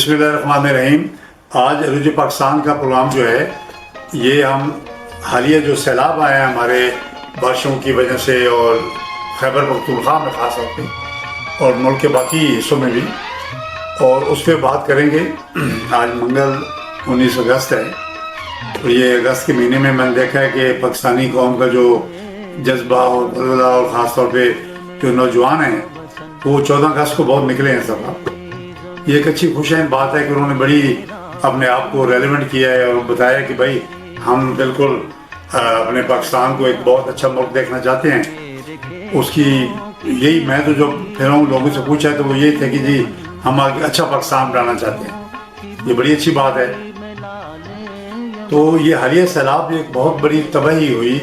बिस्मिल्लाहिर्रहमानिर्रहीम। आज अरूज पाकिस्तान का प्रोग्राम जो है ये हम हालिया जो सैलाब आए हैं हमारे बारिशों की वजह से और खैबर पख्तूनख्वा में ख़ास तौर पे और मुल्क के बाकी हिस्सों में भी, और उस पर बात करेंगे। आज मंगल 19 अगस्त है और ये अगस्त के महीने में मैंने देखा है कि पाकिस्तानी कौम का जो जज्बा और बदला और ख़ास तौर पे जो नौजवान हैं वो 14 अगस्त को बहुत निकले हैं सब। ये एक अच्छी खुशहाल बात है कि उन्होंने बड़ी अपने आप को रेलेवेंट किया है और बताया कि भाई हम बिल्कुल अपने पाकिस्तान को एक बहुत अच्छा मुल्क देखना चाहते हैं। उसकी यही मैं तो जो फिर लोगों से पूछा तो वो यही थे कि जी हम आगे अच्छा पाकिस्तान बनाना चाहते हैं। ये बड़ी अच्छी बात है। तो ये हालिया सैलाब एक बहुत बड़ी तबाही हुई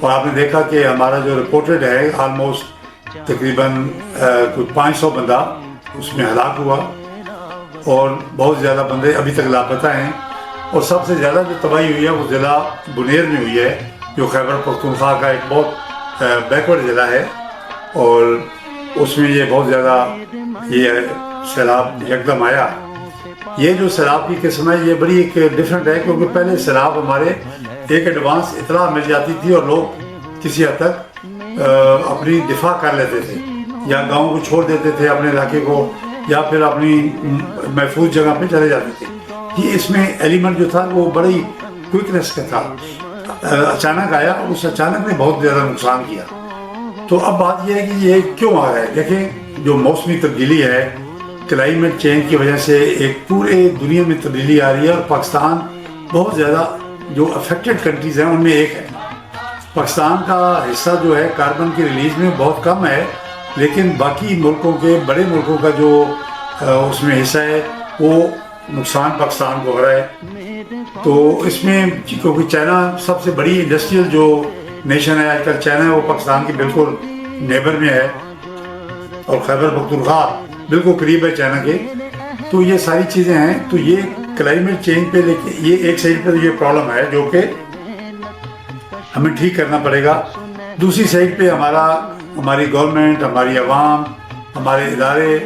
और आपने देखा कि हमारा जो रिपोर्टेड है आलमोस्ट तकरीबन कुछ 500 बंदा उसमें हलाक हुआ और बहुत ज़्यादा बंदे अभी तक लापता हैं। और सबसे ज़्यादा जो तबाही हुई है वो ज़िला बुनेर में हुई है, जो खैबर पख्तूनख्वा का एक बहुत बैकवर्ड ज़िला है, और उसमें ये बहुत ज़्यादा ये सैलाब यकदम आया। ये जो सैलाब की किस्म है ये बड़ी एक डिफरेंट है, क्योंकि पहले सैलाब हमारे एक एडवांस इतला मिल जाती थी और लोग किसी हद तक अपनी दिफा कर लेते थे, या गाँव को छोड़ देते थे अपने इलाके को, या फिर अपनी महफूज जगह पे चले जाते थे। ये इसमें एलिमेंट जो था वो बड़ी क्विकनेस का था, अचानक आया और उस अचानक ने बहुत ज़्यादा नुकसान किया। तो अब बात यह है कि ये क्यों आ रहा है। देखें, जो मौसमी तब्दीली है, क्लाइमेट चेंज की वजह से एक पूरे दुनिया में तब्दीली आ रही है और पाकिस्तान बहुत ज़्यादा जो अफेक्टेड कंट्रीज़ हैं उनमें एक है। पाकिस्तान का हिस्सा जो है कार्बन की रिलीज में बहुत कम है, लेकिन बाकी मुल्कों के बड़े मुल्कों का जो उसमें हिस्सा है वो नुकसान पाकिस्तान को हो रहा है। तो इसमें क्योंकि चाइना सबसे बड़ी इंडस्ट्रियल जो नेशन है आजकल चाइना है, वो पाकिस्तान के बिल्कुल नेबर में है और खैबर पख्तूनख्वा बिल्कुल करीब है चाइना के। तो ये सारी चीज़ें हैं। तो ये क्लाइमेट चेंज पे लेके ये एक साइड पर ये प्रॉब्लम है जो कि हमें ठीक करना पड़ेगा। दूसरी साइड पे हमारी गवर्नमेंट, हमारी आवाम, हमारे इदारे,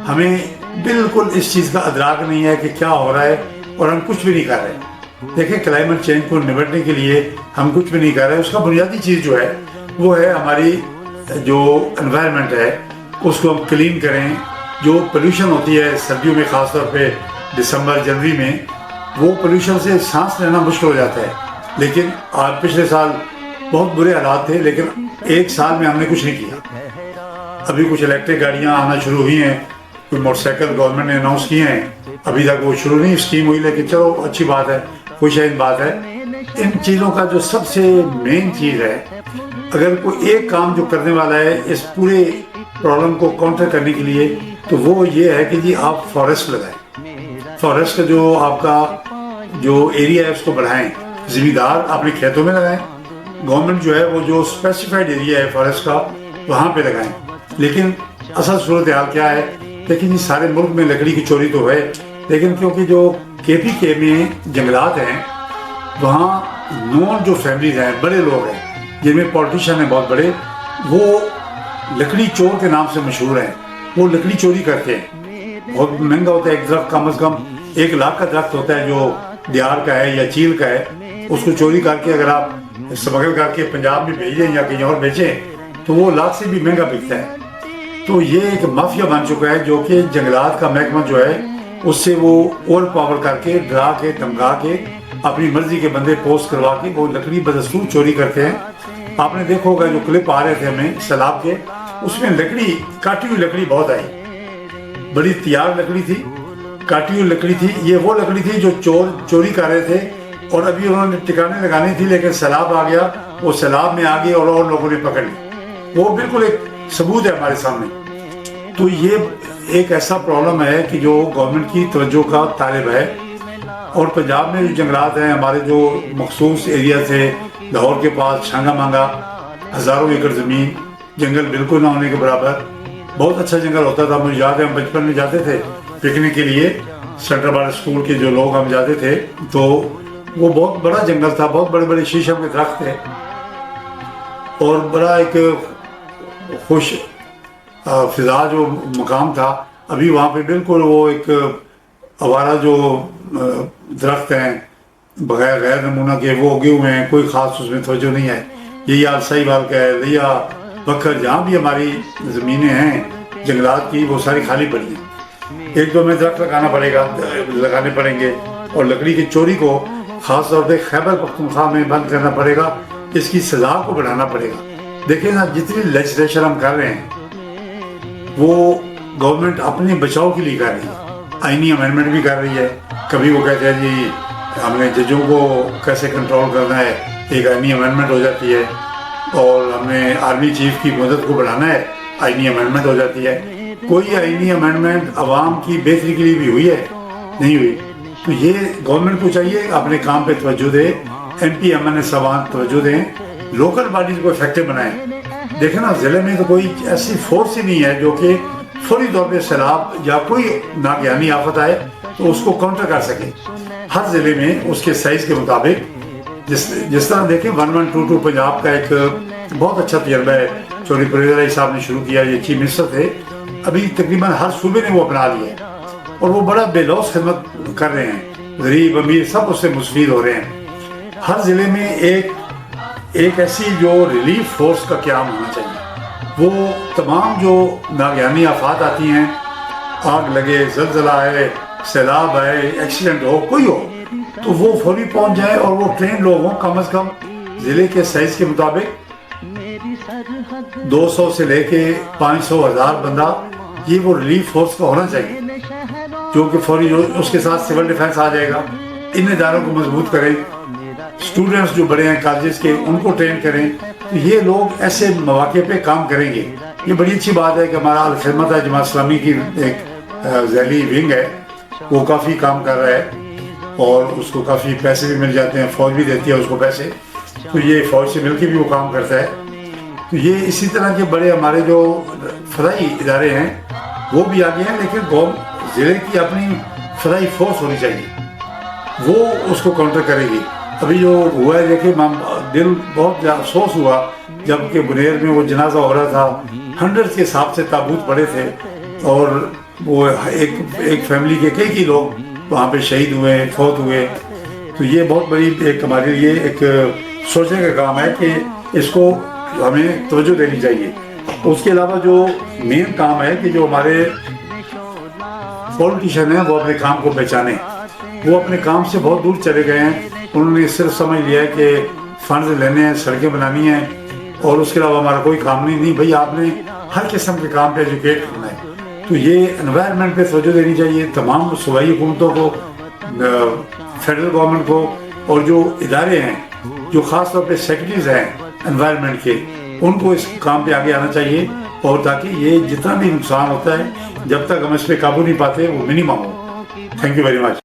हमें बिल्कुल इस चीज़ का अदराक नहीं है कि क्या हो रहा है और हम कुछ भी नहीं कर रहे। देखिए, क्लाइमेट चेंज को निपटने के लिए हम कुछ भी नहीं कर रहे। उसका बुनियादी चीज़ जो है वो है हमारी जो एनवायरनमेंट है उसको हम क्लीन करें। जो पोल्यूशन होती है सर्दियों में, ख़ास तौर पे दिसंबर जनवरी में, वो पोल्यूशन से सांस लेना मुश्किल हो जाता है। लेकिन आज पिछले साल बहुत बुरे हालात थे, लेकिन एक साल में हमने कुछ नहीं किया। अभी कुछ इलेक्ट्रिक गाड़ियाँ आना शुरू हुई हैं, कोई मोटरसाइकिल गवर्नमेंट ने अनाउंस किए हैं, अभी तक वो शुरू नहीं स्कीम हुई, लेकिन चलो अच्छी बात है, खुशहाल बात है। इन चीज़ों का जो सबसे मेन चीज़ है, अगर कोई एक काम जो करने वाला है इस पूरे प्रॉब्लम को काउंटर करने के लिए, तो वो ये है कि जी आप फॉरेस्ट लगाएं। फॉरेस्ट का जो आपका जो एरिया है उसको बढ़ाएं, जिम्मेदार अपने खेतों में लगाएं। गवर्नमेंट जो है वो जो स्पेसिफाइड एरिया है फॉरेस्ट का वहाँ पे लगाएं। लेकिन असल सूरत हाल क्या है, लेकिन इस सारे मुल्क में लकड़ी की चोरी तो है, लेकिन क्योंकि जो KPK में जंगलात हैं वहाँ नॉन जो फैमिलीज हैं, बड़े लोग हैं जिनमें पॉलिटिशियन हैं बहुत बड़े, वो लकड़ी चोर के नाम से मशहूर हैं। वो लकड़ी चोरी करते हैं, बहुत महंगा होता है। एक दरख्त कम से कम 1 लाख का दरख्त होता है जो दियार का है या चील का है। उसको चोरी करके अगर आप स्मगल करके पंजाब में भेजें या कहीं और बेचें तो वो लाख से भी महंगा बिकता है। तो ये एक माफिया बन चुका है जो कि जंगलात का महकमा जो है उससे वो ओवर पावर करके, डरा के, धमका के, अपनी मर्जी के बंदे पोस्ट करवा के वो लकड़ी बदस्तूर चोरी करते हैं। आपने देखा होगा जो क्लिप आ रहे थे हमें सैलाब के, उसमें लकड़ी, काटी हुई लकड़ी बहुत आई, बड़ी तैयार लकड़ी थी, काटी हुई लकड़ी थी। ये वो लकड़ी थी जो चोर चोरी कर रहे थे और अभी उन्होंने ठिकाने लगानी थी, लेकिन सैलाब आ गया, वो सैलाब में आ गई और लोगों ने पकड़ ली। वो बिल्कुल एक सबूत है हमारे सामने। तो ये एक ऐसा प्रॉब्लम है कि जो गवर्नमेंट की तवज्जो का तालिब है। और पंजाब में जो जंगलात हैं, हमारे जो मखसूस एरिया थे, लाहौर के पास छांगा मांगा, हज़ारों एकड़ ज़मीन, जंगल बिल्कुल ना होने के बराबर, बहुत अच्छा जंगल होता था। मुझे याद है हम बचपन में जाते थे पिकनिक के लिए, सेंट्रल बार्ड स्कूल के जो लोग हम जाते थे, तो वो बहुत बड़ा जंगल था, बहुत बड़े बड़े शीशम के दरख्त थे और बड़ा एक खुश फिजा जो मकाम था। अभी वहाँ पे बिल्कुल वो एक आवारा जो दरख्त हैं बगैर गैर नमूना के वो उगे हुए हैं, कोई ख़ास उसमें तवज्जो नहीं है। यही हाल साहिवाल का है, लिया बकर, जहाँ भी हमारी ज़मीनें हैं जंगलात की वो सारी खाली पड़ी हैं। एक दो में दरख्त लगाने पड़ेंगे और लकड़ी की चोरी को ख़ास तौर पे खैबर पख्तूनख्वा में बंद करना पड़ेगा, इसकी सज़ा को बढ़ाना पड़ेगा। देखिए ना, जितनी लेजिस्लेशन हम कर रहे हैं वो गवर्नमेंट अपने बचाव के लिए कर रही है। आईनी अमेंडमेंट भी कर रही है। कभी वो कहते हैं जी हमने जजों को कैसे कंट्रोल करना है, एक आईनी अमेंडमेंट हो जाती है, और हमने आर्मी चीफ की मदद को बढ़ाना है, आईनी अमेंडमेंट हो जाती है। कोई आईनी अमेंडमेंट आवाम की बेहतरी के लिए भी हुई है? नहीं हुई। तो ये गवर्नमेंट को चाहिए अपने काम पे तवज्जो दे, MP MNA साहबान तवज्जो दें, लोकल बॉडीज को इफेक्टिव बनाएं। देखें ना, ज़िले में तो कोई ऐसी फोर्स ही नहीं है जो कि फौरी तौर पे सैलाब या कोई नागहानी आफत आए तो उसको काउंटर कर सके। हर ज़िले में उसके साइज़ के मुताबिक, जिस तरह देखें 1122 पंजाब का एक बहुत अच्छा तजर्बा है, चौधरी परवेज़ इलाही साहब ने शुरू किया। ये चीफ मिनिस्टर थे, अभी तकरीबन हर सूबे ने वो अपना लिया है और वो बड़ा बेलौस खिदमत कर रहे हैं। गरीब अमीर सब उससे मुस्तफीद हो रहे हैं। हर ज़िले में एक ऐसी जो रिलीफ फोर्स का क़याम होना चाहिए। वो तमाम जो नागहानी आफात आती हैं, आग लगे, ज़लज़ला आए, सैलाब आए, एक्सीडेंट हो, कोई हो, तो वो फौरी पहुंच जाए और वो ट्रेन लोग हों, कम से कम ज़िले के साइज़ के मुताबिक 200 से लेके 500,000 बंदा, ये वो रिलीफ फोर्स का होना चाहिए, जो कि फौरी उसके साथ सिविल डिफेंस आ जाएगा। इन इदारों को मजबूत करें, स्टूडेंट्स जो बड़े हैं कॉलेजेस के उनको ट्रेन करें, तो ये लोग ऐसे मौके पे काम करेंगे। ये बड़ी अच्छी बात है कि हमारा अल-खिदमत है जमात इस्लामी की एक ज़ैली विंग है, वो काफ़ी काम कर रहा है और उसको काफ़ी पैसे भी मिल जाते हैं, फ़ौज भी देती है उसको पैसे, तो ये फ़ौज से मिलकर भी वो काम करता है। तो ये इसी तरह के बड़े हमारे जो फ़दाई इदारे हैं वो भी आगे हैं, लेकिन ज़िले की अपनी फ़दाई फोर्स होनी चाहिए, वो उसको काउंटर करेगी। अभी जो हुआ है देखिए, दिल बहुत अफसोस हुआ जबकि बुनेर में वो जनाजा हो रहा था, 100 के हिसाब से ताबूत पड़े थे और वो एक फैमिली के कई लोग वहाँ पे शहीद हुए, फौत हुए। तो ये बहुत बड़ी एक हमारे लिए एक सोचने का काम है कि इसको हमें तवज्जो देनी चाहिए। उसके अलावा जो मेन काम है कि जो हमारे पॉलिटिशियन हैं वो अपने काम को पहचाने। वो अपने काम से बहुत दूर चले गए हैं, उन्होंने सिर्फ समझ लिया है कि फंड्स लेने हैं, सड़कें बनानी हैं और उसके अलावा हमारा कोई काम नहीं भाई, आपने हर किस्म के काम पे एजुकेट करना है। तो ये एनवायरनमेंट पे तवज्जो देनी चाहिए तमाम सूबाई हुकूमतों को, फेडरल गवर्नमेंट को, और जो इदारे हैं जो ख़ास तौर पे सेक्रेटरीज हैं एनवायरनमेंट के, उनको इस काम पे आगे आना चाहिए, और ताकि ये जितना भी नुकसान होता है जब तक हम इस पर काबू नहीं पाते वो मिनिमम हो। Thank you very much.